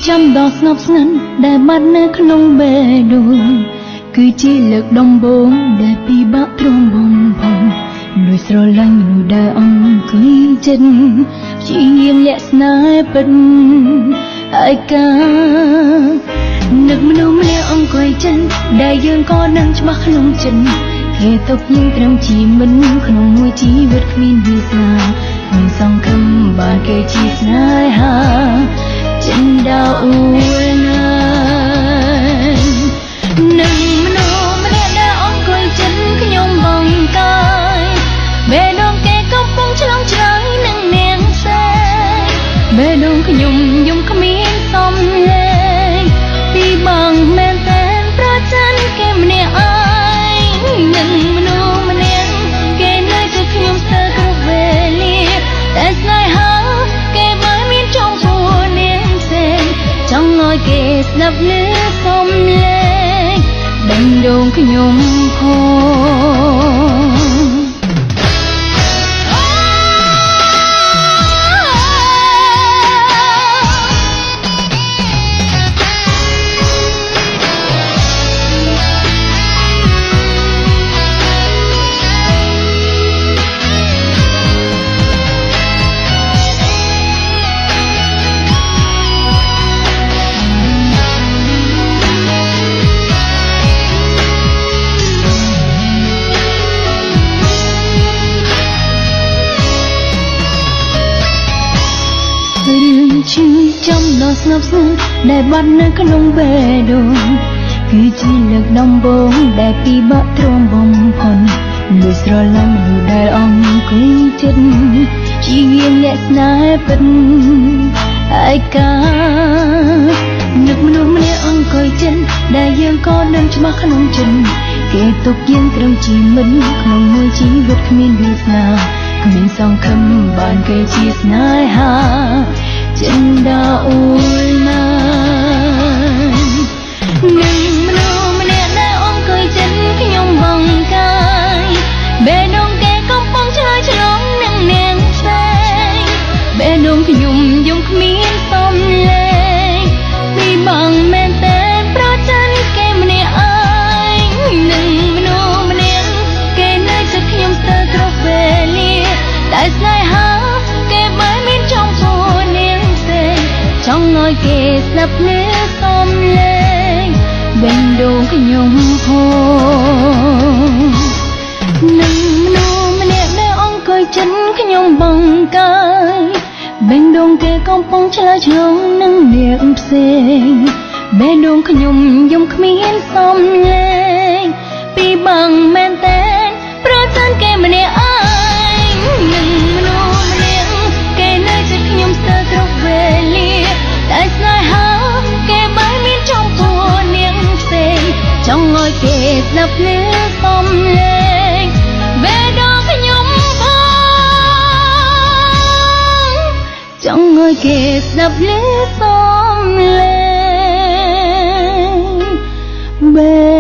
ចាំដល់ស្ងប់ស្ងាត់ដែលបាត់នៅក្នុងបេះដូងគឺជាលើកដំបូងដែលពិបាកទ្រាំបំផុតលួចស្រឡាញ់មនុស្សដែលអង្គុយចិត្តព្យាយាមលាក់ស្នេហ៍ពិតហើយកានឹកមនុស្សម្នាក់អង្គុយចិត្តដែលយើងក៏ដឹងច្បាស់ក្នុងចិត្តគេទុកយើងត្រឹមជាមិនក្នុងមួយជីវិតគ្មានវាសនាមិនសង្ឃឹមបានគេជាស្នេហាចិនដោអ៊ូណានឹងមនុស្សម្នាក់ដែលអង្គុយចិត្តខ្ញុំបងកាយបេះដូងគេកំពុងឆ្លងឆ្លើយនឹងនាងផ្សេងបេះដូងខ្ញុំយំគ្មានសំលេងពីបងមែនតែប្រចាំគេម្នាក់ឯងនឹងមនុស្សម្នាក់គេនៅជិតខ្ញុំស្ទើរគ្រប់វេលាតែស្នេហាគេមិនមានចំពោះនាងផ្សេងចង់ឲ្យគេស្ដាប់ឮសំលេងបេះដូងខ្ញុំផងរឿងឈឺចាំដល់ស្ងប់ស្ងាត់ដែលបាត់នៅក្នុងបេះដូងគឺជាលើកដំបូងដែលពិបាកទ្រាំបំផុតលួចស្រឡាញ់មនុស្សដែលអង្គុយចិត្តជាយាមលាក់ស្នេហ៍ពិតហើយកានឹកមនុស្សម្នាក់អង្គុយចិត្តដែលយើងក៏ដឹងច្បាស់ក្នុងចិត្តគេទុកយើងត្រឹមជាមិនក្នុងមួយជីវិតគ្មានវាសនាគ្មានសង្ឃឹមបានគេជាស្នេហាចិនដោអ៊ូណានឹងមនុស្សម្នាក់ដែលអង្គុយចិត្តខ្ញុំបងកាយបេះដូងគេកំពុងឆ្លើយឆ្លងនឹងនាងផ្សេងបេះដូងខ្ញុំយំគ្មានសំលេងពីបងមែនតែប្រចាំគេម្នាក់ឯងនឹងមនុស្សម្នាក់គេនៅជិតខ្ញុំស្ទើរគ្រប់វេលាតែស្នេហាគេមិនមានចំពោះនាងផ្សេងចង់ឲ្យគេស្ដាប់ឮសំលេងបេះដូងខ្ញុំផងនឹងមនុស្សម្នាក់ដែលអង្គុយចិត្តខ្ញុំបងកាយបេះដូងគេកំពុងឆ្លើយឆ្លងនឹងនាងផ្សេងបេះដូងខ្ញុំយំគ្មានសំលេងពីបងមែនតែប្រចាំគេម្នាក់ឯងនឹងមនុស្សម្នាក់គេនៅជិតខ្ញុំស្ទើរគ្រប់វេលាតែស្នេហាគេមិនមានចំពោះនាងផ្សេងចង់ឲ្យគេស្ដាប់ឮសំលេងបេះដូងខ្ញុំផងចង់ឲ្យគេស្ដាប់ឮសំលេងបេ